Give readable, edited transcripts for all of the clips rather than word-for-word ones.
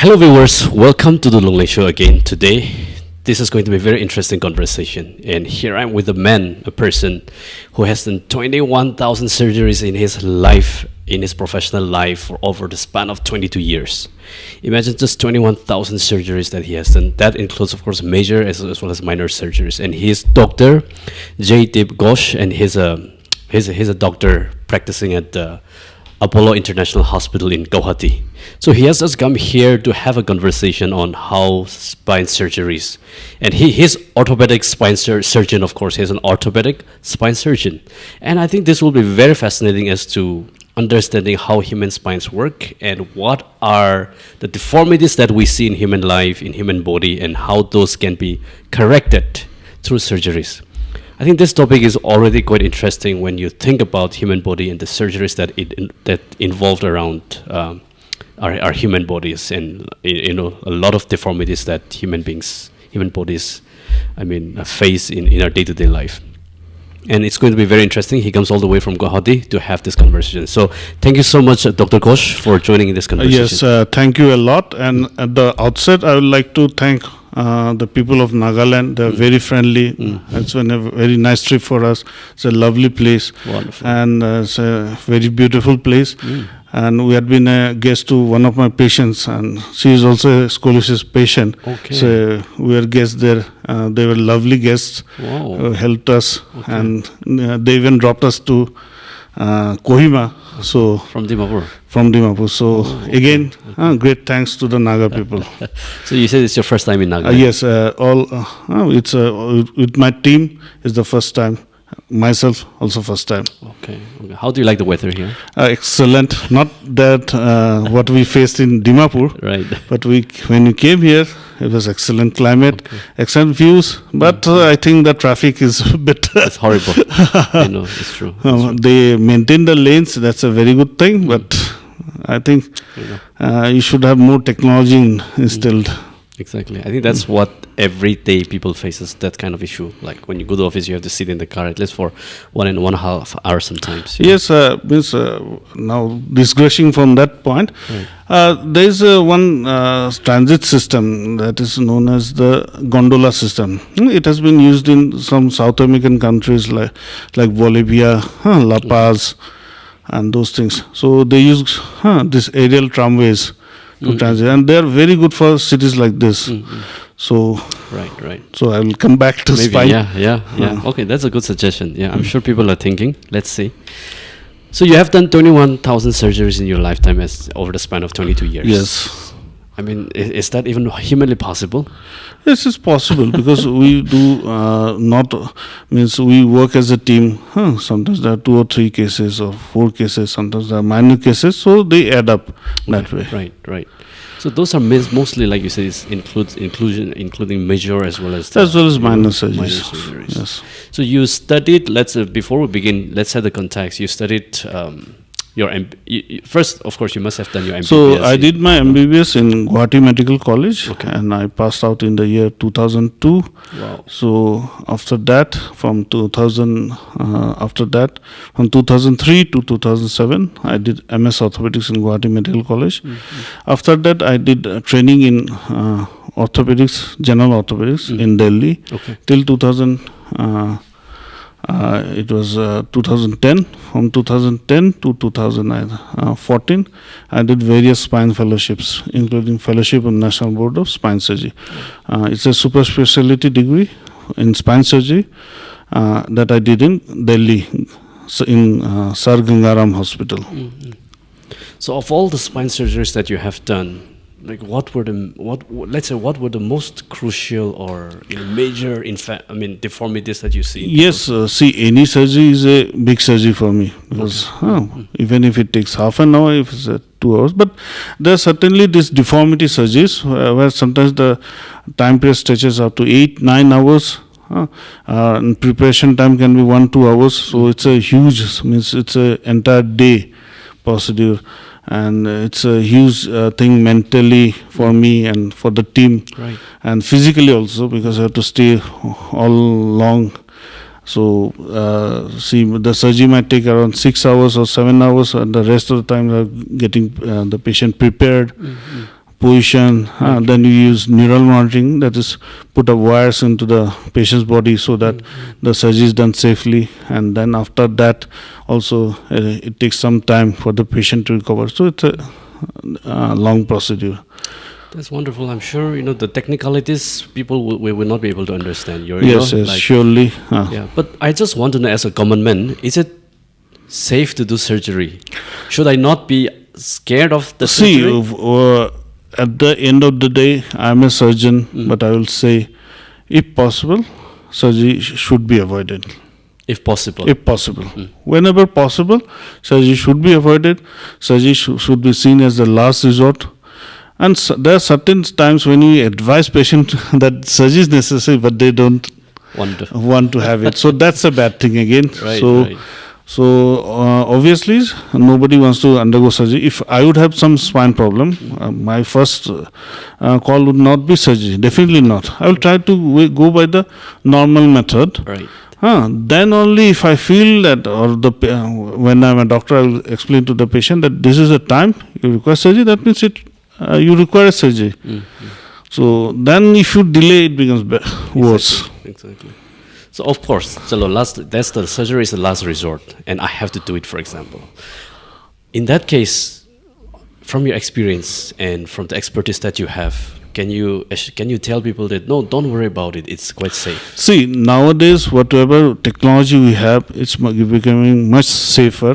Hello viewers, welcome to the Lungleng show again. Today, this is going to be a very interesting conversation. And here I'm with a person who has done 21,000 surgeries in his life, in his professional life, for over the span of 22 years. Imagine just 21,000 surgeries that he has done. That includes, of course, major as well as minor surgeries. And he's Dr. Deep Ghosh, and he's a doctor practicing at the Apollo International Hospital in Guwahati. So he has just come here to have a conversation on how spine surgeries, and he's orthopedic spine surgeon, of course. He's an orthopedic spine surgeon, and I think this will be very fascinating as to understanding how human spines work and what are the deformities that we see in human life, in human body, and how those can be corrected through surgeries. I think this topic is already quite interesting when you think about human body and the surgeries that involved around our human bodies, and a lot of deformities that human bodies, face in our day-to-day life. And it's going to be very interesting. He comes all the way from Guwahati to have this conversation. So thank you so much, Dr. Ghosh, for joining in this conversation. Yes, thank you a lot. And at the outset, I would like to thank the people of Nagaland. They're very friendly. It's been a very nice trip for us. It's a lovely place. Wonderful. And it's a very beautiful place. And we had been a guest to one of my patients, and she is also a scoliosis patient. Okay. So we were guests there. They were lovely guests. Wow. Who helped us. Okay. And they even dropped us to Kohima. So From Dimapur. So again, great thanks to the Naga people. So you said it's your first time in Naga? Yes, it's with my team is the first time. Myself also first time. Okay. How do you like the weather here? Excellent. Not that what we faced in Dimapur, Right. but when we came here, it was excellent climate, excellent views. But I think the traffic is a bit. It's horrible. I know, it's true. They maintain the lanes. That's a very good thing. But I think you should have more technology instilled. Exactly. I think that's what everyday people faces, that kind of issue. Like when you go to the office, you have to sit in the car at least for 1.5 hours sometimes. Yes, now digressing from that point, there is one transit system that is known as the gondola system. It has been used in some South American countries like Bolivia, La Paz, and those things. So they use these aerial tramways to transit, and they are very good for cities like this. So Right. So I will come back to Maybe, spine. yeah. Okay, that's a good suggestion. Yeah, I'm sure people are thinking. Let's see. So you have done 21,000 surgeries in your lifetime over the span of 22 years. Yes. I mean, is that even humanly possible? Yes, it's possible because we do we work as a team. Sometimes there are 2 or 3 cases or 4 cases. Sometimes there are minor cases, so they add up that way. Right. So those are mostly, like you said, including major as well as minor surgeries. Yes. So you studied. Before we begin, let's set the context. You studied. First, of course, you must have done your MBBS. So I did my MBBS in Guwahati Medical College, Okay. and I passed out in the year 2002. Wow. So after that, from 2003 to 2007, I did MS Orthopedics in Guwahati Medical College. After that, I did training in orthopedics, general orthopedics in Delhi till 2000. It was 2010. From 2010 to 2014, I did various spine fellowships, including fellowship on National Board of Spine Surgery. It's a super specialty degree in spine surgery that I did in Delhi, in Sir Gangaram Hospital. So of all the spine surgeries that you have done, like what were the most crucial or major deformities that you see? Yes, any surgery is a big surgery for me because even if it takes half an hour, if it's 2 hours, but there are certainly these deformity surgeries where sometimes the time period stretches up to 8-9 hours. And preparation time can be 1-2 hours, so it's a huge. It's an entire day procedure. And it's a huge thing mentally for me and for the team, and physically also, because I have to stay all long. So the surgery might take around 6 hours or 7 hours, and the rest of the time getting the patient prepared, position. Then you use neural monitoring, that is put up wires into the patient's body so that the surgery is done safely, and then after that also it takes some time for the patient to recover. So it's a long procedure. That's wonderful. I'm sure the technicalities people will not be able to understand. Yes, surely. Yeah, but I just want to know, as a common man, is it safe to do surgery? Should I not be scared of the surgery? See, at the end of the day, I'm a surgeon, but I will say, if possible, surgery should be avoided. If possible. If possible. Whenever possible, surgery should be avoided. Surgery should be seen as the last resort. And there are certain times when we advise patients that surgery is necessary, but they don't want to have it. So that's a bad thing again. So obviously, nobody wants to undergo surgery. If I would have some spine problem, my first call would not be surgery. Definitely not. I will try to go by the normal method. Right. Then only if I feel that, or when I'm a doctor, I will explain to the patient that this is the time you require surgery. That means you require a surgery. So then if you delay, it becomes worse. Exactly. So of course, that's the surgery is the last resort, and I have to do it, for example. In that case, from your experience and from the expertise that you have, can you tell people that no, don't worry about it, it's quite safe? See, nowadays, whatever technology we have, it's becoming much safer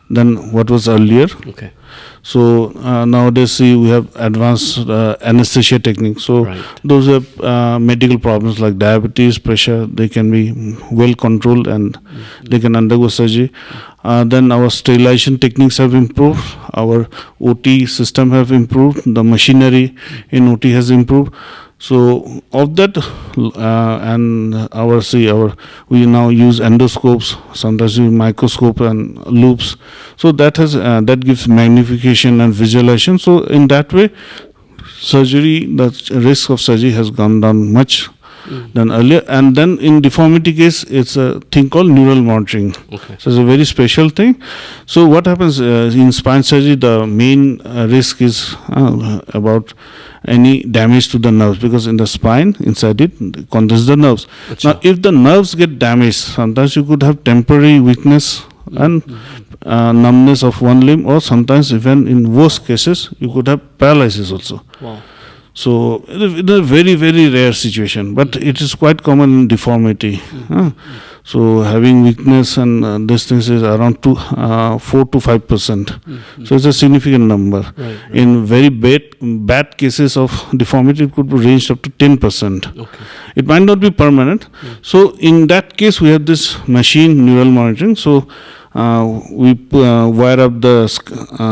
than what was earlier. Okay. So nowadays, we have advanced anesthesia techniques. So those have medical problems like diabetes, pressure, they can be well controlled and they can undergo surgery. Then our sterilization techniques have improved. Our OT system have improved. The machinery in OT has improved. So of that, and we now use endoscopes, sometimes use microscope and loops. So that gives magnification and visualization. So in that way, the risk of surgery has gone down much than earlier. And then in deformity case, it's a thing called neural monitoring. Okay. So it's a very special thing. So what happens in spine surgery, the main risk is about any damage to the nerves, because in the spine, inside it contains the nerves. Now, if the nerves get damaged, sometimes you could have temporary weakness and numbness of one limb, or sometimes even in worst cases, you could have paralysis also. Wow. So it is a very, very rare situation, but it is quite common in deformity. So having weakness and these things is around 4 to 5%. So it's a significant number. Right. In very bad cases of deformity, it could be ranged up to 10%. Okay. It might not be permanent. So in that case, we have this machine neural monitoring. So we wire up the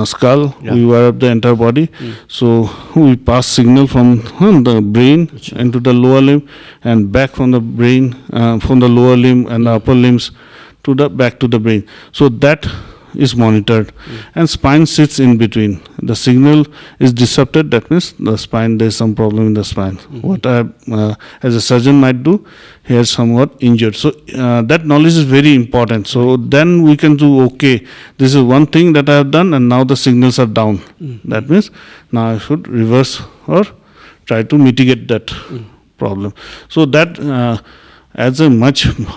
skull, we wire up the entire body. So we pass signal from the brain into the lower limb, and back from the brain, from the lower limb and the upper limbs back to the brain. So that is monitored, and spine sits in between. The signal is disrupted, that means the spine, there is some problem in the spine. What I as a surgeon might do, he is somewhat injured. So that knowledge is very important. So then we can do, okay, this is one thing that I have done, and now the signals are down. That means now I should reverse or try to mitigate that problem. So that adds a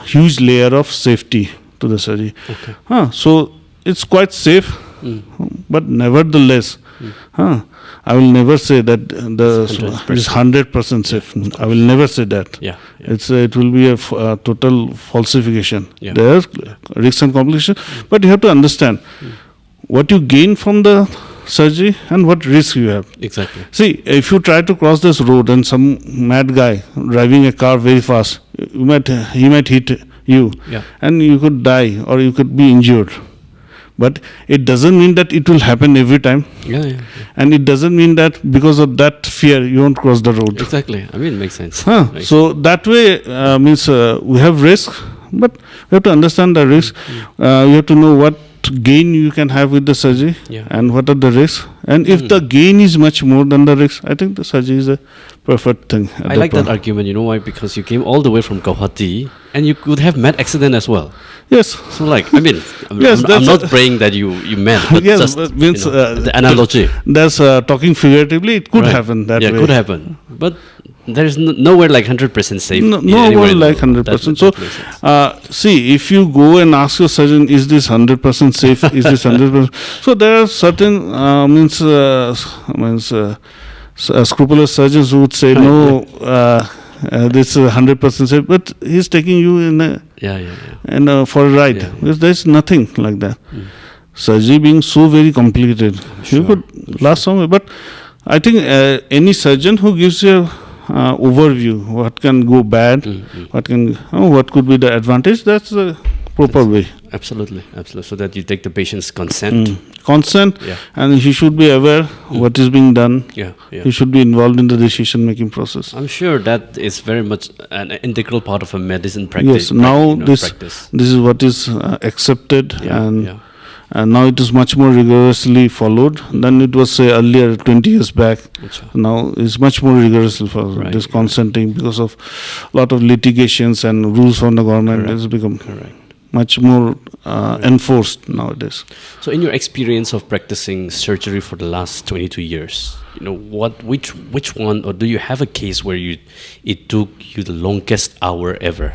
huge layer of safety to the surgery. Okay. So it's quite safe, but nevertheless, I will never say that it's 100% safe. I will never say that. Yeah. It will be a total falsification. Yeah. There are risks and complications, but you have to understand what you gain from the surgery and what risk you have. Exactly. See, if you try to cross this road and some mad guy driving a car very fast, he might hit you, and you could die or you could be injured. But it doesn't mean that it will happen every time. And it doesn't mean that because of that fear you won't cross the road. Exactly. I mean, it makes sense. Right. So that way means we have risk, but we have to understand the risk. You have to know what gain you can have with the surgery and what are the risks. And if the gain is much more than the risk, I think the surgery is a preferred thing. I like that argument. You know why? Because you came all the way from Guwahati, and you could have met accident as well. Yes. So like, I mean, Yes, I'm not praying that you met, but yes, just but means, the analogy. That's talking figuratively. It could Right. happen that way. Yeah, could happen. But there's nowhere like 100% safe. No anywhere one in the like world. 100%. That makes sense. See, if you go and ask your surgeon, is this 100% safe? Is this 100%? So there are certain scrupulous surgeons who would say no. This is 100% safe, but he's taking you in for a ride. Yeah. Because there's nothing like that. Surgery being so very complicated, you could last somewhere. But I think any surgeon who gives you overview, what can go bad, what could be the advantage, that's the proper way. Absolutely. So that you take the patient's consent. Consent, Yeah. and he should be aware what is being done. Yeah. He should be involved in the decision-making process. I'm sure that is very much an integral part of a medicine practice. Yes, now practice. this is what is accepted, Yeah. and now it is much more rigorously followed than it was, say, earlier 20 years back. Achha. Now it's much more rigorously followed. Right, This right. consenting, because of a lot of litigations and rules from the government, Correct. has become Correct. much more enforced nowadays. So, in your experience of practicing surgery for the last 22 years, which one, or do you have a case where it took you the longest hour ever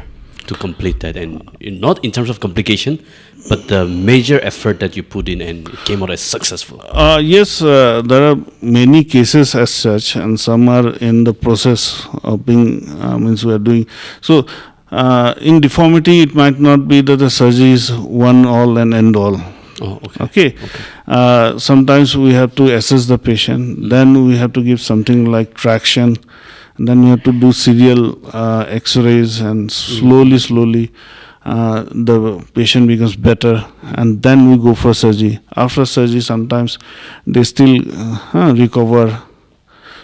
to complete that, and not in terms of complication, but the major effort that you put in and it came out as successful? Yes, there are many cases as such, and some are in the process of being we are doing. So, in deformity, it might not be that the surgery is one all and end all. Oh, okay. Sometimes we have to assess the patient, then we have to give something like traction, and then we have to do serial x-rays, and slowly the patient becomes better, and then we go for surgery. After surgery, sometimes they still recover.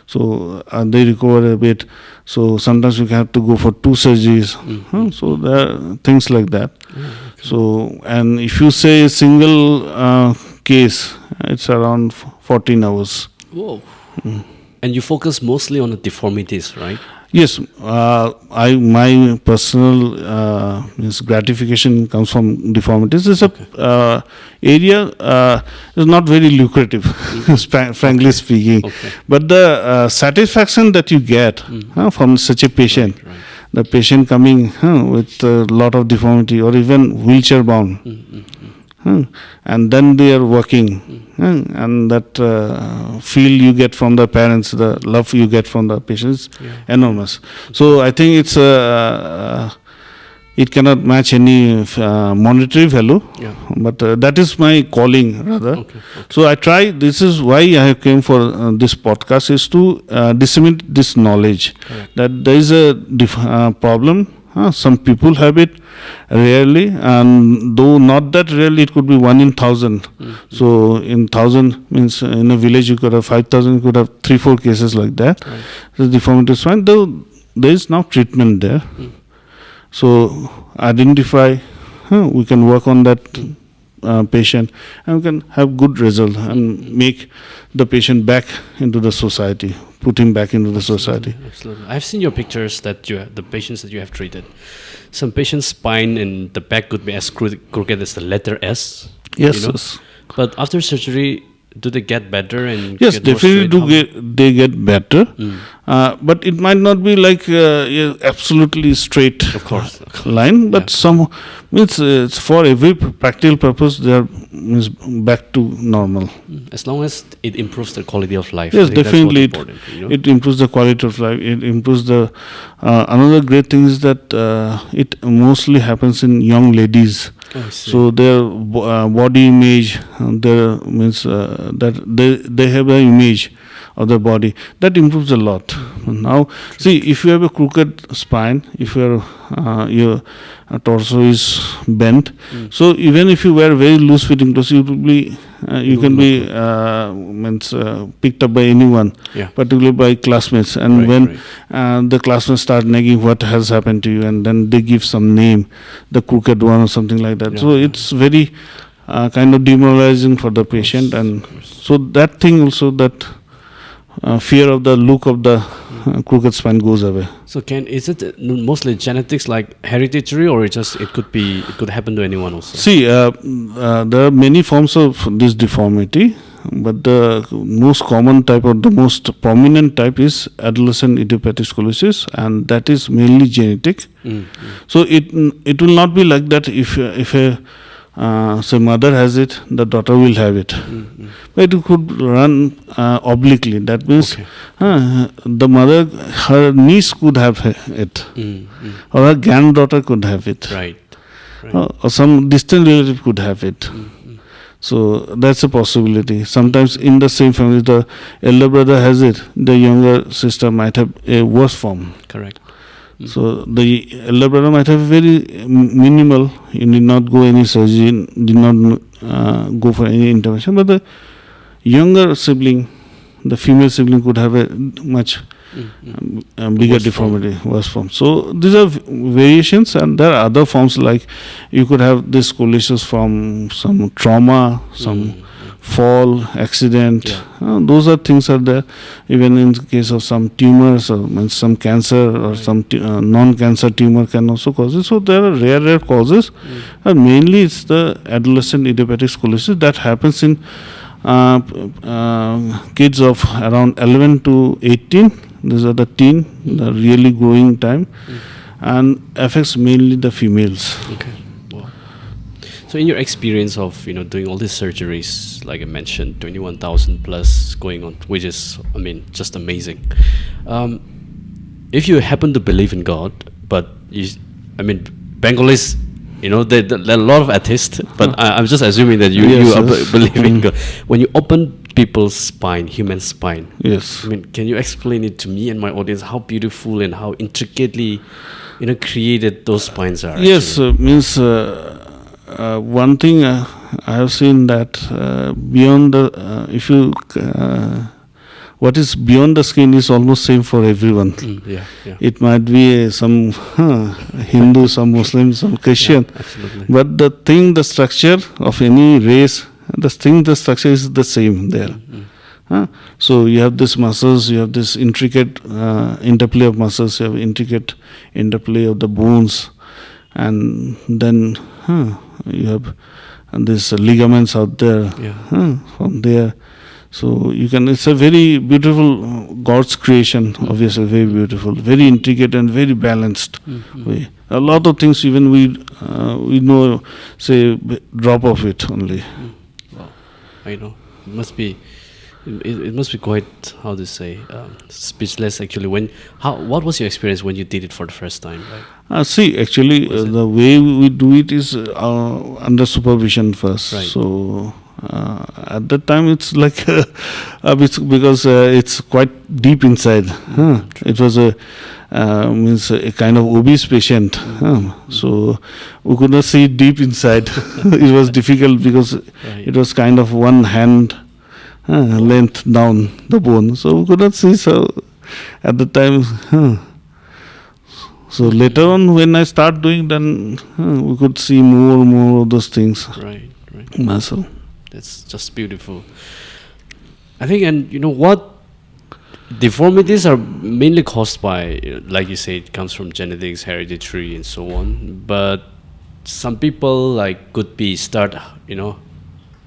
So they recover a bit. So sometimes we have to go for 2 surgeries. So there are things like that. So, and if you say a single case, it's around 14 hours. Whoa. And you focus mostly on the deformities, right? Yes, my personal gratification comes from deformities. It's a area is not very lucrative, frankly speaking. Okay. But the satisfaction that you get from such a patient, Right. the patient coming with a lot of deformity or even wheelchair bound, and then they are working, and that feel you get from the parents, the love you get from the patients, enormous. So I think it's it cannot match any monetary value, but that is my calling rather. Okay. So I try. This is why I came for this podcast, is to disseminate this knowledge. Correct. That there is a problem. Some people have it rarely, and though not that rarely, it could be 1 in 1,000. So in 1,000 means in a village you could have 5,000, you could have 3-4 cases like that. Right. The deformity is fine, though there is now treatment there. So identify, we can work on that patient, and we can have good result and make the patient back into the society, put him back into the society. Absolutely. I've seen your pictures that the patients that you have treated. Some patients' spine and the back could be as crooked as the letter S. Yes, yes. But after surgery, do they get better? And yes, get more definitely straight? they get better, but it might not be like absolutely straight line. But some means it's for every practical purpose they are back to normal. As long as it improves the quality of life. Yes, I think definitely. that's what's important, It improves the quality of life. It improves the. Another great thing is that it mostly happens in young ladies. Oh, I see. So their body image, their means that they have an image of the body that improves a lot. Now, see, if you have a crooked spine, if your torso is bent, so even if you wear very loose fitting clothes, you can be picked up by anyone, particularly by classmates. And when the classmates start nagging what has happened to you, and then they give some name, the crooked one or something like that. So it's very kind of demoralizing for the patient, and so that thing also, that fear of the look of the crooked spine goes away. So is it mostly genetics, like hereditary, or it could happen to anyone also? See, there are many forms of this deformity, but the most common type or the most prominent type is adolescent idiopathic scoliosis, and that is mainly genetic. So it will not be like that if a so mother has it, the daughter will have it. But it could run obliquely. That means the mother, her niece could have it, or her granddaughter could have it, Right. or some distant relative could have it. So that's a possibility. Sometimes in the same family, the elder brother has it, the younger sister might have a worse form. Correct. So the elder brother might have very minimal. You need not go any surgery, did not go for any intervention. But the younger sibling, the female sibling, could have a much bigger deformity, worse form. So these are variations, and there are other forms, like you could have this scoliosis from some trauma, some fall, accident. Those are things are there. Even in case of some tumors or some cancer or some non-cancer tumor can also cause it. So there are rare causes. And mainly it's the adolescent idiopathic scoliosis that happens in kids of around 11 to 18. These are the teen, the really growing time, and affects mainly the females. Okay. Wow. So in your experience of doing all these surgeries, like I mentioned, 21,000 plus going on, which is just amazing. If you happen to believe in God, but Bengalis, there are a lot of atheists, but I'm just assuming that you believe in God. When you open people's spine, human spine, yes, can you explain it to me and my audience how beautiful and how intricately created those spines are? Yes, means one thing I have seen that beyond the if you what is beyond the skin is almost same for everyone. It might be some Hindu, some Muslim, some Christian, but the structure of any race, the structure is the same there. So you have this muscles, you have this intricate interplay of muscles, you have intricate interplay of the bones, and then you have these ligaments out there from there. So it's a very beautiful God's creation, obviously very beautiful, very intricate and very balanced way. A lot of things even we know, say, drop of it only. Wow, I know. It must be quite, how to say, speechless actually. What was your experience when you did it for the first time? See, actually, the way we do it is under supervision first. Right. So at that time, it's like because it's quite deep inside. It was a kind of obese patient. So we could not see deep inside. It was difficult because it was kind of one hand length down the bone, so we could not see. So at the time, so later on when I start doing, then we could see more of those things. Right. Muscle. That's just beautiful. I think, and what deformities are mainly caused by, like you say, it comes from genetics, hereditary, and so on. But some people could be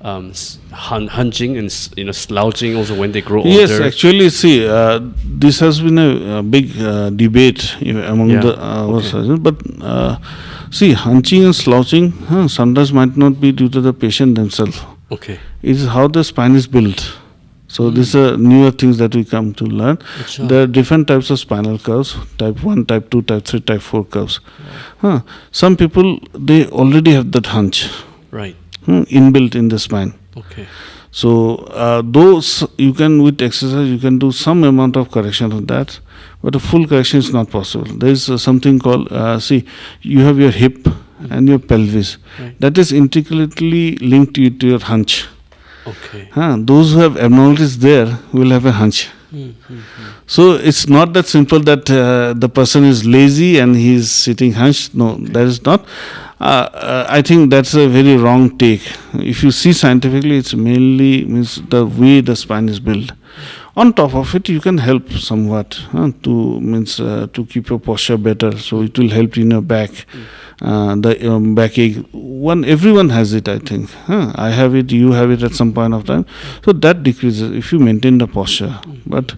hunching and slouching also when they grow older. Yes, actually, see, this has been a big debate among our surgeons. But see, hunching and slouching sometimes might not be due to the patient themselves. Okay, it is how the spine is built. So these are newer things that we come to learn. There are different types of spinal curves: type 1, type 2, type 3, type 4 curves. Some people, they already have that hunch. Right. Inbuilt in the spine. Okay. So those you can, with exercise, you can do some amount of correction of that, but a full correction is not possible. There is something called see, you have your hip and your pelvis. Right. That is intricately linked to your hunch. Okay. Those who have abnormalities there will have a hunch. So it's not that simple that the person is lazy and he is sitting hunched. No, that is not. I think that's a very wrong take. If you see scientifically, it's mainly means the way the spine is built. On top of it, you can help somewhat to keep your posture better. So it will help in your back. The backache. Everyone has it, I think. I have it. You have it at some point of time. So that decreases if you maintain the posture. But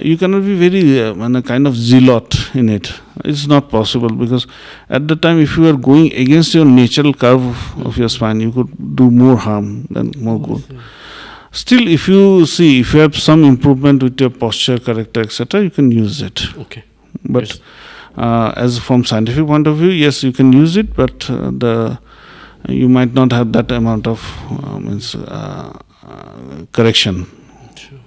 you cannot be very kind of zealot in it. It's not possible, because at the time, if you are going against your natural curve of your spine, you could do more harm than more good. Still, if you have some improvement with your posture corrector, etc., you can use it. Okay. But Yes. as from scientific point of view, yes, you can use it, but you might not have that amount of correction. Sure.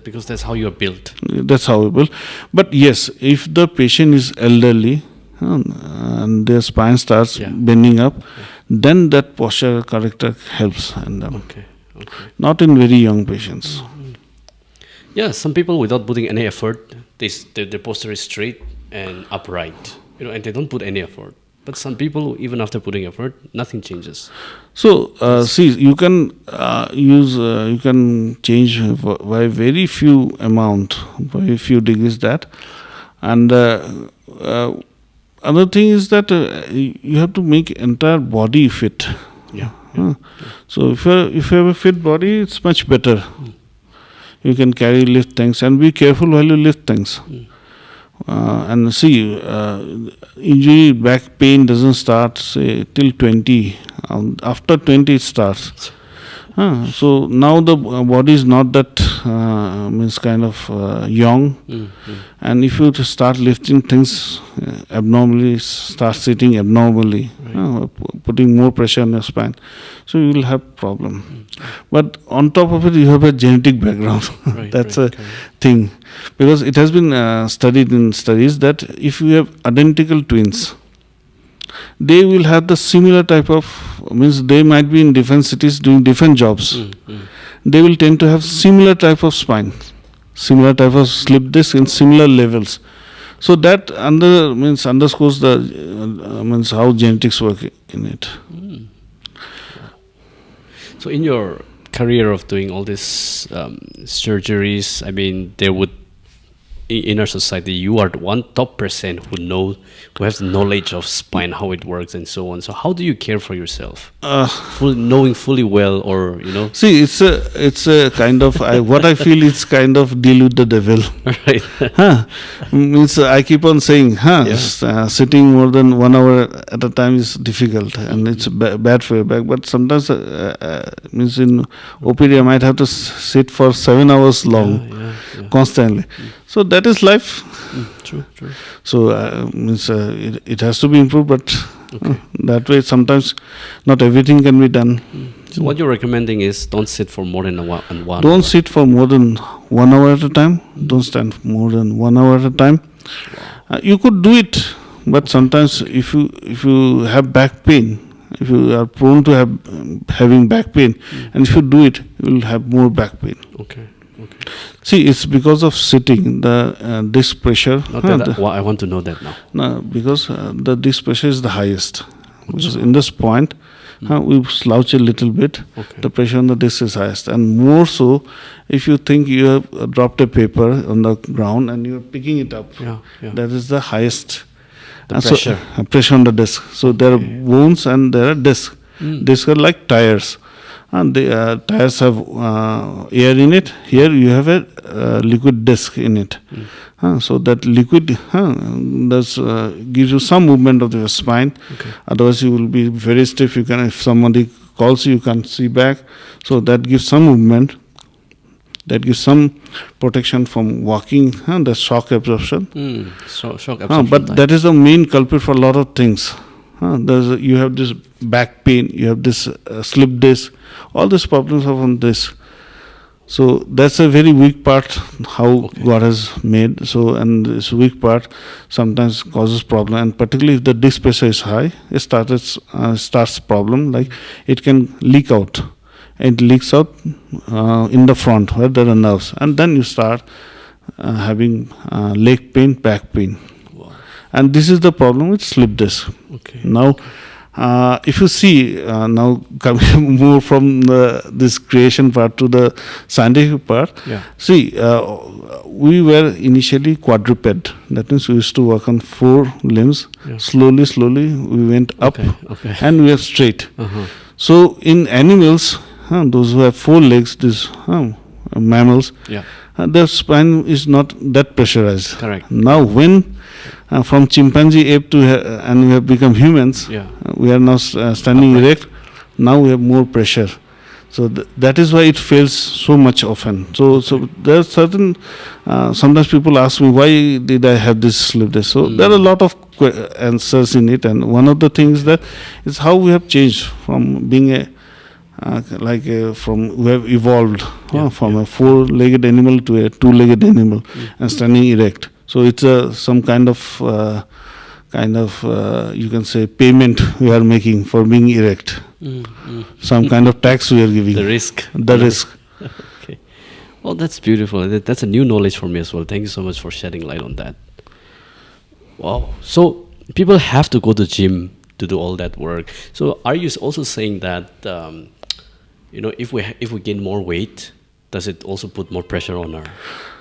Because that's how you are built. That's how we build. But yes, if the patient is elderly and their spine starts bending up, then that posture corrector helps. And Okay. not in very young patients. Yeah, some people, without putting any effort, their posture is straight and upright, and they don't put any effort. But some people, even after putting effort, nothing changes. So you can you can change by very few degrees that, and other thing is that you have to make entire body fit. Yeah. So if you have a fit body, it's much better. You can lift things, and be careful while you lift things. And injury, back pain doesn't start say till 20. After 20 it starts. So now the body is not that young, and if you start lifting things abnormally, start sitting abnormally, putting more pressure on your spine, so you will have problem. But on top of it, you have a genetic background. That's a thing, because it has been studied in studies that if you have identical twins, they will have the similar type of, they might be in different cities doing different jobs. They will tend to have similar type of spine, similar type of slip disc in similar levels. So that underscores the how genetics work in it. So in your career of doing all these surgeries, there would, in our society, you are the one top percent who has the knowledge of spine, how it works, and so on. So how do you care for yourself, knowing fully well, or See, it's a kind of what I feel is kind of deal with the devil. Right. I keep on saying, sitting more than 1 hour at a time is difficult, and it's bad for your back. But sometimes in OPD I might have to sit for 7 hours long, constantly. So that is life. True. So it has to be improved, but that way sometimes not everything can be done. So what you're recommending is don't sit for more than one. Don't sit for more than 1 hour at a time. Don't stand for more than 1 hour at a time. You could do it, but sometimes if you have back pain, if you are prone to having back pain, and if you do it, you will have more back pain. Okay. See, it's because of sitting, the disc pressure. I want to know that now. No, because the disc pressure is the highest. Because in this point, we slouch a little bit, the pressure on the disc is highest. And more so, if you think you have dropped a paper on the ground and you are picking it up, that is the highest pressure. Pressure on the disc. So there are bones and there are discs. Discs are like tires. And the tires have air in it. Here you have a liquid disc in it. So that liquid gives you some movement of your spine. Otherwise you will be very stiff. If somebody calls you can't see back. So that gives some movement. That gives some protection from walking, the shock absorption. Shock absorption. But that is the main culprit for a lot of things. You have this back pain, you have this slip disc, all these problems are on this. So that's a very weak part how God has made. So, and this weak part sometimes causes problem, and particularly if the disc pressure is high, it starts problem, like it can leak out. It leaks out in the front where there are nerves, and then you start having leg pain, back pain. And this is the problem with slip disc. Now, If you see now coming more from this creation part to the scientific part, see, we were initially quadruped. That means we used to walk on 4 limbs. Slowly, we went up, and we are straight. So in animals, those who have 4 legs, these mammals, their spine is not that pressurized. Correct. Now when from chimpanzee ape to and we have become humans, we are now standing erect. Now we have more pressure, so that is why it fails so much often. So there are certain sometimes people ask me, why did I have this slip disc? So there are a lot of answers in it, and one of the things that is how we have changed from being a we have evolved from a 4-legged animal to a 2-legged animal and standing erect. So it's some kind of you can say payment we are making for being erect. Some kind of tax we are giving. The risk. Okay. Well, that's beautiful. That's a new knowledge for me as well. Thank you so much for shedding light on that. Wow. So people have to go to the gym to do all that work. So are you also saying that if we gain more weight, does it also put more pressure on our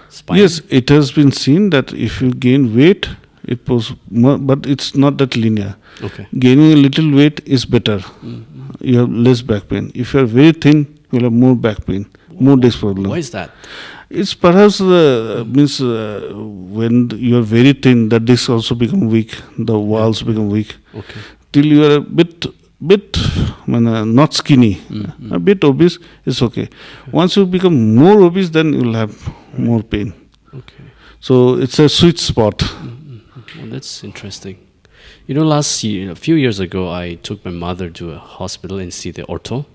spine? Yes, it has been seen that if you gain weight, it puts more, but it's not that linear. Okay. Gaining a little weight is better. You have less back pain. If you are very thin, you will have more back pain, more disc problem. Why is that? It's perhaps means when you are very thin, the discs also become weak, the walls become weak. Okay. Till you are a bit not skinny, a bit obese, is okay. Once you become more obese, then you will have more pain. Okay. So it's a sweet spot. Well, that's interesting. Last year, a few years ago, I took my mother to a hospital and see the ortho,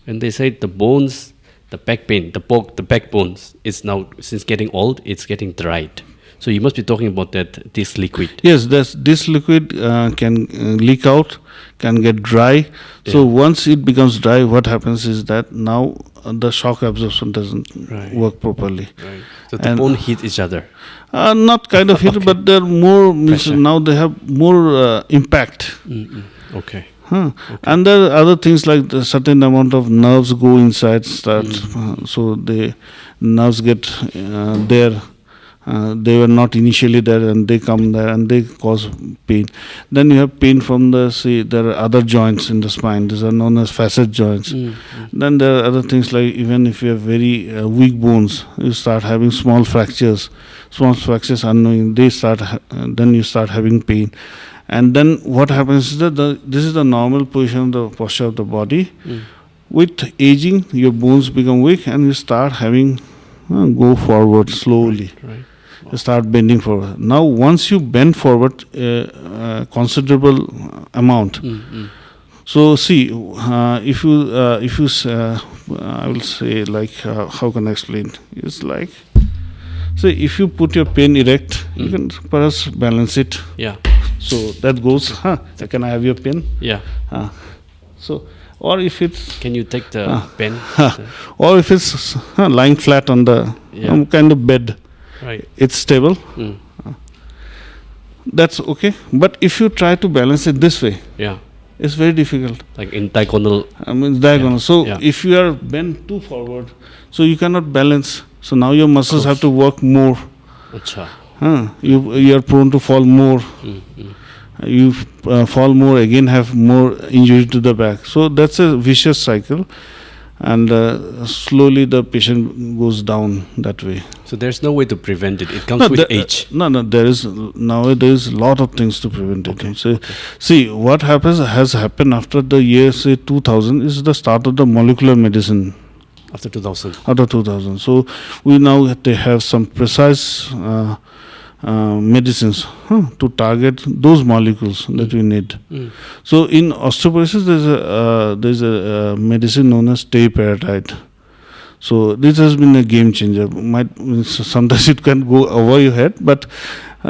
and they said the bones, the back pain, the backbones is now, since getting old, it's getting dried. So you must be talking about that disc liquid. Yes, this liquid can leak out, can get dry. So once it becomes dry, what happens is that now the shock absorption doesn't work properly. Right. So the bone hit each other. Not kind of hit, but they're more. Now they have more impact. Okay. And there are other things like a certain amount of nerves go inside, so the nerves get there. They were not initially there, and they come there and they cause pain. Then you have pain from there are other joints in the spine. These are known as facet joints. Then there are other things like even if you have very weak bones, you start having small fractures. Small fractures unknowing, then you start having pain. And then what happens is that this is the normal position of the posture of the body. With aging, your bones become weak and you start having go forward slowly. Right. You start bending forward. Now, once you bend forward a considerable amount, so see, if you I will say like how can I explain? It's like, say if you put your pen erect, you can perhaps balance it. Yeah. So that goes. Can I have your pen? Yeah. So, or if it's can you take the pen? Or if it's lying flat on the kind of bed, right? It's stable. That's okay. But if you try to balance it this way, it's very difficult. Like in diagonal. Diagonal. So if you are bent too forward, so you cannot balance. So now your muscles have to work more. You are prone to fall more. You fall more, again have more injury to the back. So that's a vicious cycle, and slowly the patient goes down that way. So there's no way to prevent it. It comes with age. There is nowadays a lot of things to prevent it. So, see, what has happened after the year say 2000 is the start of the molecular medicine. After 2000. After 2000. So they have some precise medicines to target those molecules that we need. So in osteoporosis, there's a medicine known as teriparatide. So this has been a game changer. Sometimes it can go over your head, but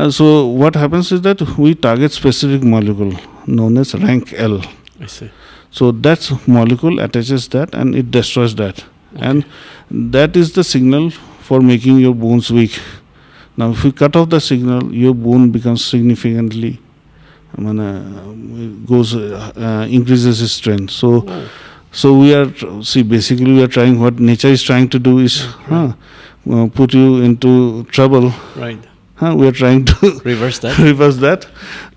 so what happens is that we target specific molecule known as rank L. I see. So that molecule attaches that and it destroys that. And that is the signal for making your bones weak. Now, if you cut off the signal, your bone becomes significantly increases its strength. So we are basically we are trying what nature is trying to do is put you into trouble. Right. We are trying to Reverse that. reverse that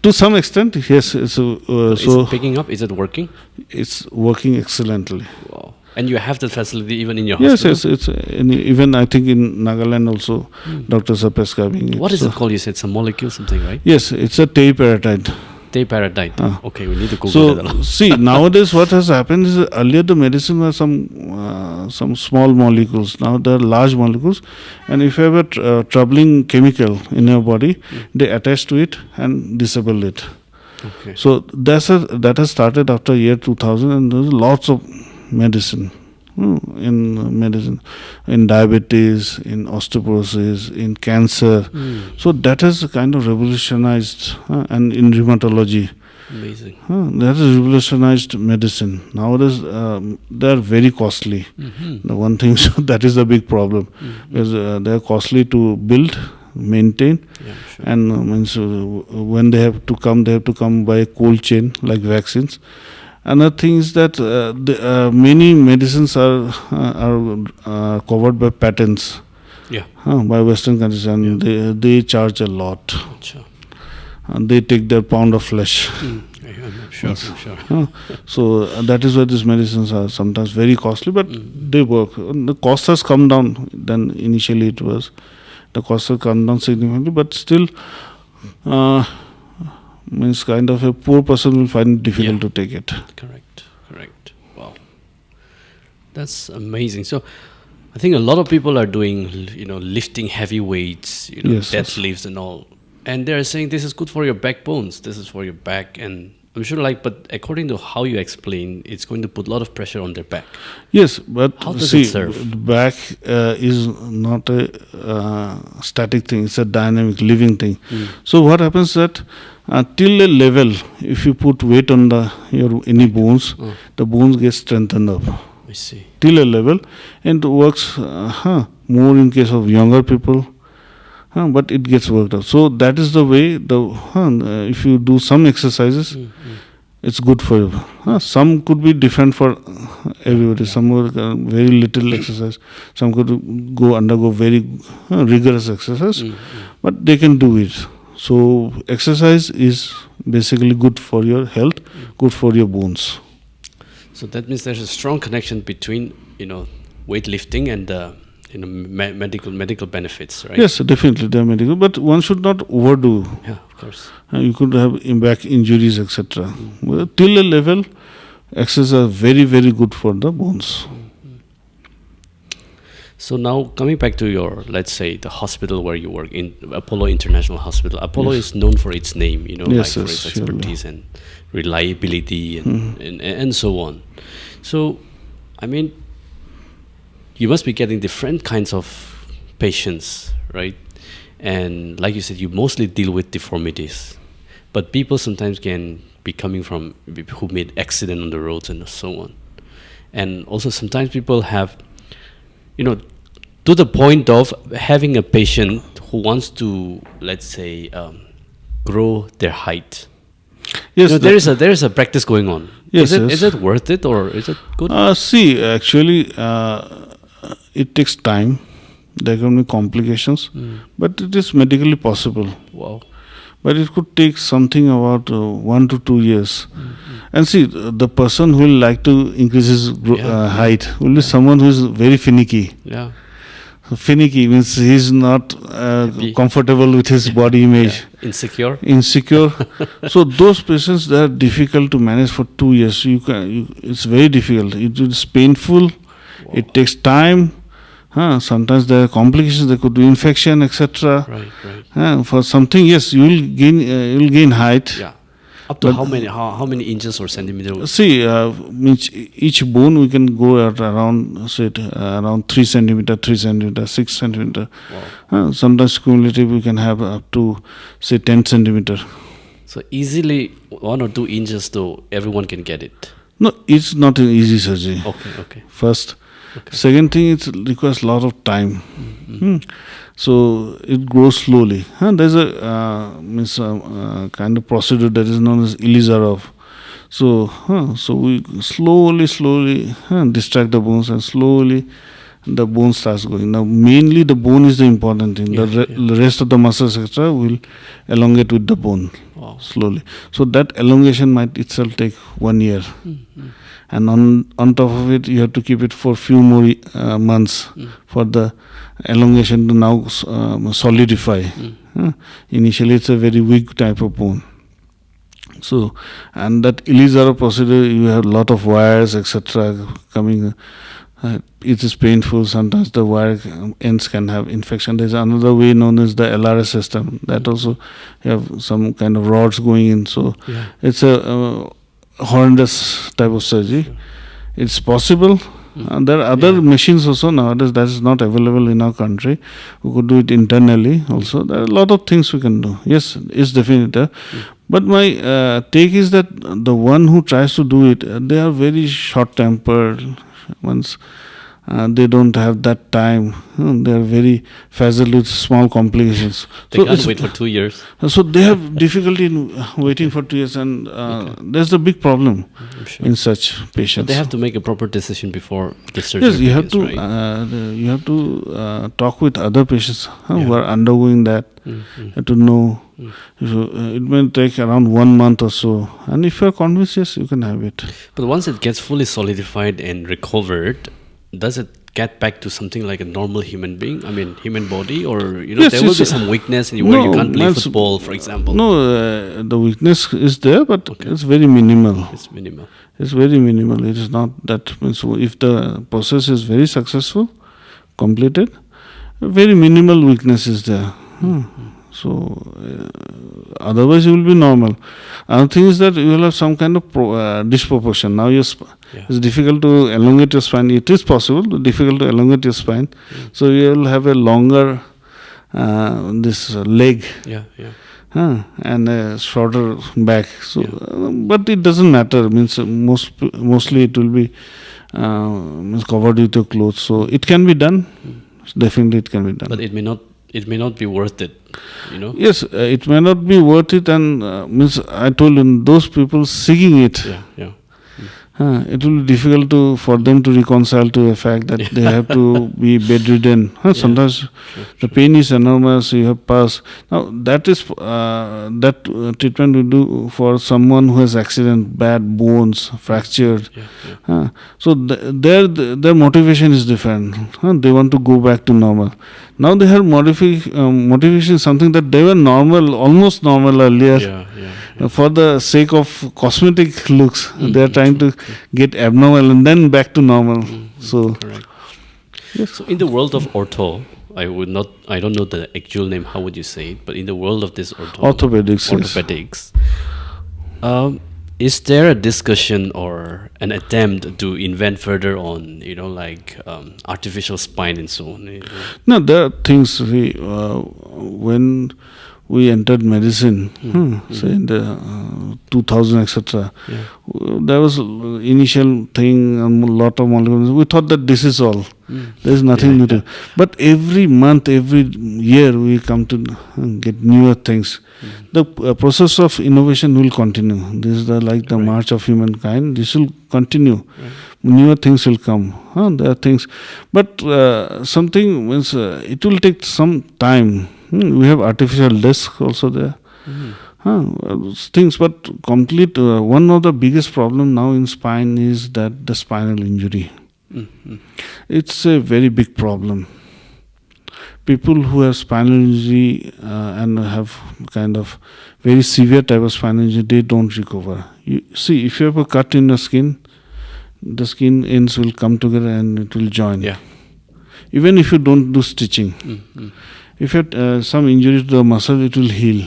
to some extent. Yes, Is so it picking up? Is it working? it's working excellently. Wow. And you have the facility even in your Yes, hospital? yes, even I think in Nagaland also doctors are prescribing it. What is So- it called? You said some molecule, something, right? Yes, it's a teriparatide. Teriparatide. Ah. Okay, we need to Google So that. along. see, nowadays what has happened is earlier the medicine was some small molecules. Now there are large molecules, and if you have a troubling chemical in your body, they attach to it and disable it. Okay. So that has started after year 2000, and there's lots of medicine. In medicine, in diabetes, in osteoporosis, in cancer. So that has kind of revolutionized, and in rheumatology, Amazing. that has revolutionized medicine. Nowadays, they are very costly. The one thing, so that is the big problem, because they are costly to build, maintain, Yeah, sure. and when they have to come by a cold chain like vaccines. Another thing is that many medicines are covered by patents Yeah. by Western countries, and they charge a lot. Sure. And they take their pound of flesh. I'm sure. I'm sure. So that is why these medicines are sometimes very costly, but they work. The cost has come down than initially it was. The cost has come down significantly, but still, means kind of a poor person will find it difficult to take it. Correct. Wow. That's amazing. So I think a lot of people are doing, lifting heavy weights, Yes, deadlifts and all. And they're saying this is good for your backbones. This is for your back. And I'm sure but according to how you explain, it's going to put a lot of pressure on their back. Yes, but How does see, it serve? the back is not a static thing. It's a dynamic, living thing. So what happens that till a level, if you put weight on your any bones, the bones get strengthened up. I see. Till a level, and it works more in case of younger people. But it gets worked out. So that is the way. If you do some exercises, it's good for you. Some could be different for everybody. Some will very little exercise. Some could undergo very rigorous exercise, but they can do it. So exercise is basically good for your health, good for your bones. So that means there's a strong connection between, weightlifting and medical benefits, right? Yes, definitely they are medical, but one should not overdo. Yeah, of course. You could have back injuries, etc. But till a level, exercises are very, very good for the bones. So now coming back to your, let's say, the hospital where you work, in Apollo International Hospital. Apollo is known for its name, Yes, for yes, its surely. expertise and reliability and so on. So, I mean, you must be getting different kinds of patients, right? And like you said, you mostly deal with deformities. But people sometimes can be coming from who made accident on the roads and so on. And also sometimes people have, to the point of having a patient who wants to, let's say, grow their height. Yes, there is a practice going on. Yes, Is it worth it or is it good? See, actually, it takes time. There can be complications, but it is medically possible. Wow. But it could take something about 1 to 2 years. And see, the person who will like to increase his height will be someone who is very finicky. Yeah. Finicky means he is not comfortable with his body image. Insecure. So those patients, they are difficult to manage for 2 years. It's very difficult. It is painful. Wow. It takes time. Sometimes there are complications. There could be infection, etc. Right. For something, yes, you will gain height. Yeah. Up to how many inches or centimeters? See, means each bone we can go at around, say, around 3 centimeter, 6 centimeter. Wow. Sometimes cumulative we can have up to, say, 10 centimeter. So easily 1 or 2 inches, though, everyone can get it. No, it's not an easy surgery. Okay. First. Okay. Second thing, it requires a lot of time. So it grows slowly. There's a kind of procedure that is known as Ilizarov. So we slowly distract the bones, and slowly the bone starts going. Now mainly the bone is the important thing. The rest of the muscles etc. will elongate with the bone slowly. So that elongation might itself take 1 year. And on top of it, you have to keep it for few more months for the elongation to now solidify. Initially, it's a very weak type of bone. So, and that Ilizarov procedure, you have a lot of wires, etc. coming. It is painful. Sometimes the wire ends can have infection. There's another way known as the LRS system. That also you have some kind of rods going in. So, it's a horrendous type of surgery. It's possible. There are other machines also nowadays that is not available in our country. We could do it internally also. There are a lot of things we can do. Yes, it's definitely. But my take is that the one who tries to do it, they are very short-tempered ones. They don't have that time. They are very frazzled with small complications. They can't wait for 2 years. So they have difficulty in waiting for 2 years, and there's the big problem in such patients. But they have to make a proper decision before the surgery. Yes, you have to talk with other patients who are undergoing that to know. So, it may take around 1 month or so, and if you are convinced, yes, you can have it. But once it gets fully solidified and recovered, does it get back to something like a normal human being? I mean, human body, or there will be some weakness where you can't play football, for example. No, the weakness is there, but it's very minimal. It's minimal. It's very minimal. It is not that. So if the process is very successful, completed, very minimal weakness is there. So otherwise you will be normal. Another thing is that you will have some kind of disproportion. Now it's difficult to elongate your spine. It is possible, but difficult to elongate your spine. So you will have a longer this leg. And a shorter back. So, but it doesn't matter. Means mostly it will be covered with your clothes. So it can be done. Definitely, it can be done. But it may not be worth it. Yes, it may not be worth it, and means I told you, those people seeking it. It will be difficult for them to reconcile to the fact that they have to be bedridden. Sometimes the pain is enormous. You have pus. Now that is that treatment we do for someone who has accident, bad bones, fractured. So their motivation is different. They want to go back to normal. Now they have motivation something that they were normal, almost normal earlier. For the sake of cosmetic looks, they are trying to get abnormal and then back to normal. So, correct. So in the world of ortho, I don't know the actual name. How would you say it? But in the world of this orthopedics, is there a discussion or an attempt to invent further on, artificial spine and so on? No, there are things when we entered medicine, say in the 2000, etc. There was initial thing, a lot of molecules. We thought that this is all. There is nothing new to. But every month, every year, we come to get newer things. The process of innovation will continue. This is the march of humankind. This will continue. Newer things will come. There are things, but something means it will take some time. We have artificial disc also there. Things, but complete. One of the biggest problem now in spine is that the spinal injury. It's a very big problem. People who have spinal injury and have kind of very severe type of spinal injury, they don't recover. You see, if you have a cut in the skin ends will come together and it will join. Even if you don't do stitching. If you have some injury to the muscle, it will heal.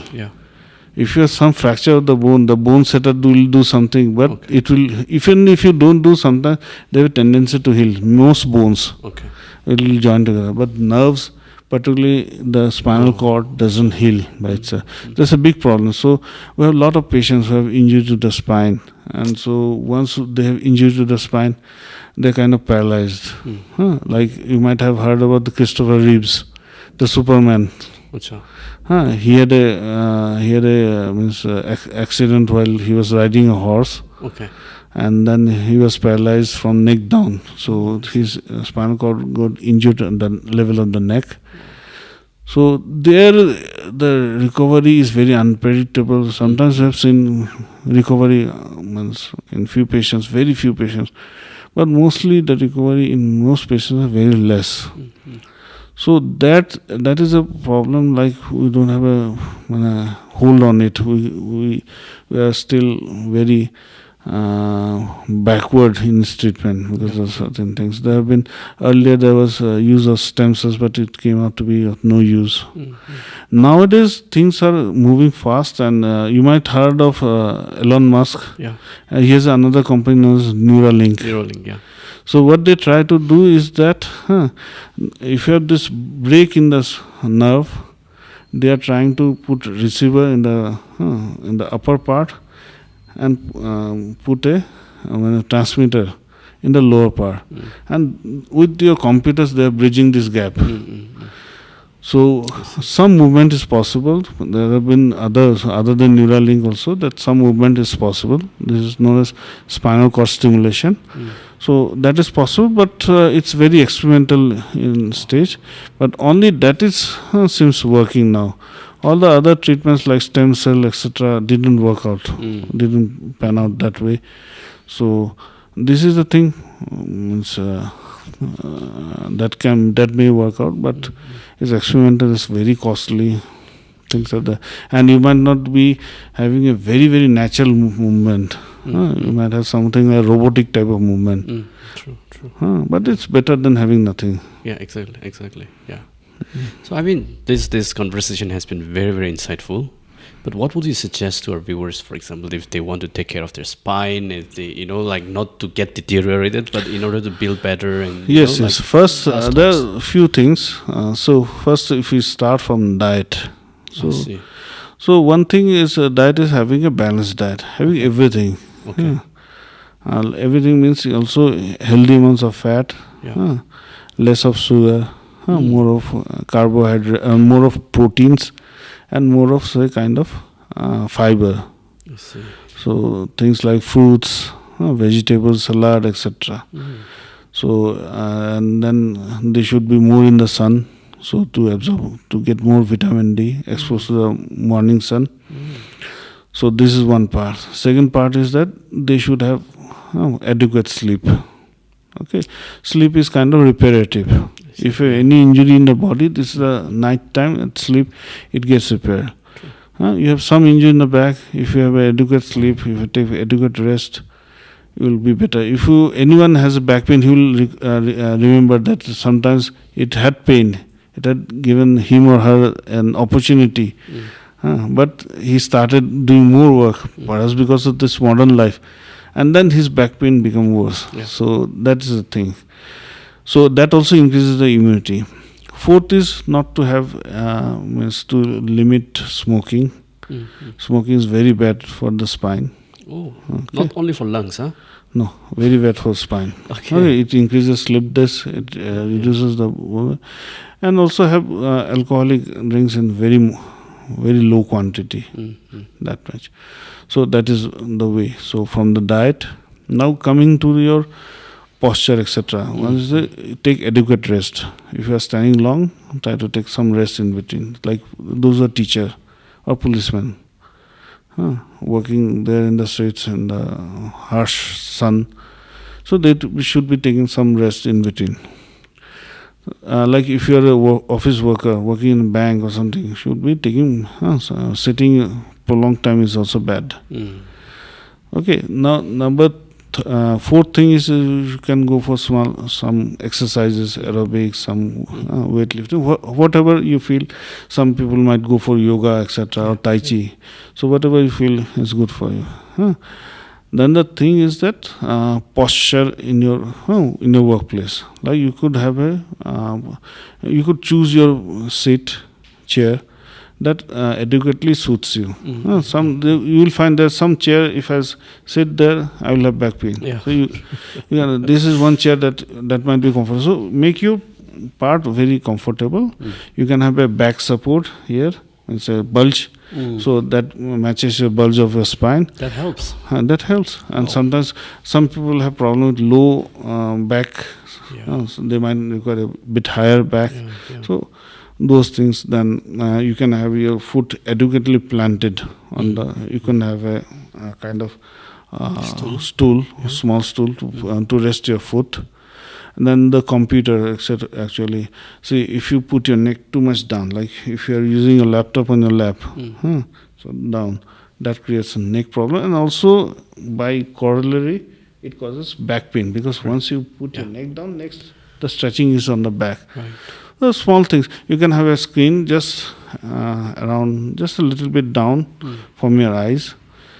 If you have some fracture of the bone setter will do something, but it will, even if you don't do sometimes, they have a tendency to heal. Most bones, it will join together. But nerves, particularly the spinal cord, doesn't heal by itself. That's a big problem. So we have a lot of patients who have injury to the spine. And so once they have injury to the spine, they're kind of paralyzed. Like you might have heard about the Christopher Reeves. the Superman. Acha. He had a accident while he was riding a horse, Okay. and then he was paralyzed from neck down. So his spinal cord got injured at the level of the neck. So there, the recovery is very unpredictable. Sometimes we have seen recovery in few patients, very few patients, but mostly the recovery in most patients are very less. Mm-hmm. So that is a problem. Like we don't have a hold on it. We are still very backward in its treatment because of certain things. There have been earlier there was use of stem cells, but it came out to be of no use. Mm-hmm. Nowadays things are moving fast, and you might heard of Elon Musk. Yeah. He has another company known as Neuralink. Neuralink, yeah. So what they try to do is that if you have this break in the nerve, they are trying to put receiver in the upper part and put a transmitter in the lower part. And with your computers, they are bridging this gap. So some movement is possible. There have been others other than Neuralink also that some movement is possible. This is known as spinal cord stimulation. So that is possible, but it's very experimental in stage. But only that is seems working now. All the other treatments like stem cell, etc., didn't work out, didn't pan out that way. So this is the thing. That may work out, but it's experimental. It's very costly. Things like that, and you might not be having a very very natural movement. You might have something like robotic type of movement. True. But it's better than having nothing. Yeah, exactly. Yeah. So I mean, this conversation has been very very insightful. But what would you suggest to our viewers, for example, if they want to take care of their spine, if they, like not to get deteriorated, but in order to build better? And yes. First, there are a few things. So first, if we start from diet. So one thing is diet is having a balanced diet, having everything. Okay. Everything means also healthy amounts of fat, less of sugar, more of carbohydrate, more of proteins, and more of say kind of fiber. I see. So things like fruits, vegetables, salad, etc. So and then they should be more in the sun. So to absorb, to get more vitamin D, exposed to the morning sun. So this is one part. Second part is that they should have adequate sleep. Okay, sleep is kind of reparative. If you have any injury in the body, this is the night time at sleep, it gets repaired. You have some injury in the back. If you have adequate sleep, if you take adequate rest, you will be better. If anyone has a back pain, he will remember that sometimes it had pain. It had given him or her an opportunity. But he started doing more work, perhaps because of this modern life. And then his back pain became worse. Yeah. So that is the thing. So that also increases the immunity. Fourth is not to have, means to limit smoking. Smoking is very bad for the spine. Oh, okay. Not only for lungs, huh? No, very bad for spine. Okay, it increases slip disc, it reduces the movement, and also have alcoholic drinks in very low quantity, that much. So that is the way. So from the diet, now coming to your posture, etc. Once take adequate rest. If you are standing long, try to take some rest in between. Like those are teacher or policemen. Working there in the streets in the harsh sun, so they should be taking some rest in between. Like if you are a office worker working in a bank or something, you should be taking sitting for a long time is also bad. Okay, now number fourth thing is you can go for some exercises, aerobics, some weightlifting, whatever you feel. Some people might go for yoga, etc., or tai chi. So whatever you feel is good for you. Then the thing is that posture in your workplace. Like you could have you could choose your seat, chair that adequately suits you. You will find there's some chair, if I sit there, I will have back pain. Yeah. So this is one chair that might be comfortable. So make your part very comfortable. You can have a back support here. It's a bulge, so that matches your bulge of your spine. That helps. That helps. And sometimes some people have problem with low back. So they might require a bit higher back. So those things, then you can have your foot adequately planted on the. You can have a kind of stool, small stool to rest your foot. And then the computer, etc. Actually, see, if you put your neck too much down, like if you are using a laptop on your lap, so down, that creates a neck problem. And also, by corollary, it causes back pain, because once you put your neck down, next the stretching is on the back. Right. Those small things. You can have a screen just around, just a little bit down from your eyes,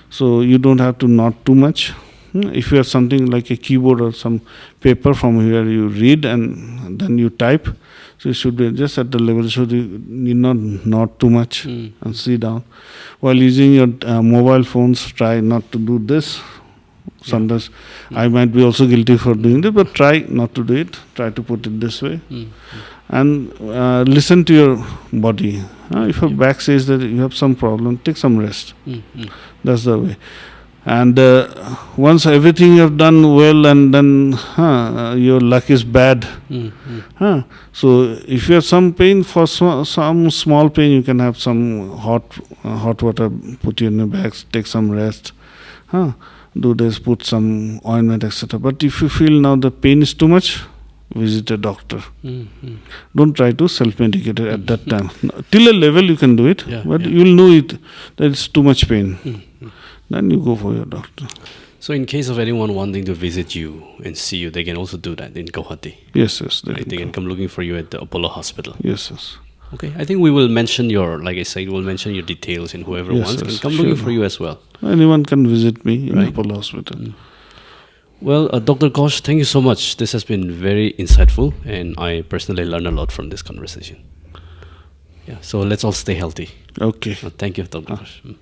so you don't have to knot too much. If you have something like a keyboard or some paper from where you read and then you type, so it should be just at the level, so you need not too much and sit down. While using your mobile phones, try not to do this. Sometimes I might be also guilty for doing this, but try not to do it. Try to put it this way. And listen to your body. If your back says that you have some problem, take some rest. That's the way. And once everything you have done well, and then your luck is bad. So if you have some pain, for some small pain, you can have some hot water put you in your back, take some rest. Do this, put some ointment, etc. But if you feel now the pain is too much, visit a doctor. Don't try to self-medicate it at that time. Till a level you can do it, but you will know it that it's too much pain. Then you go for your doctor. So in case of anyone wanting to visit you and see you, they can also do that in Guwahati. Yes. They can come looking for you at the Apollo Hospital. Yes. Okay, I think we will mention your, like I said, we'll mention your details, and whoever wants can come looking for you as well. Anyone can visit me in Apollo Hospital. Well, Dr. Ghosh, thank you so much. This has been very insightful, and I personally learned a lot from this conversation. So let's all stay healthy. Okay. Thank you, Dr. Ghosh.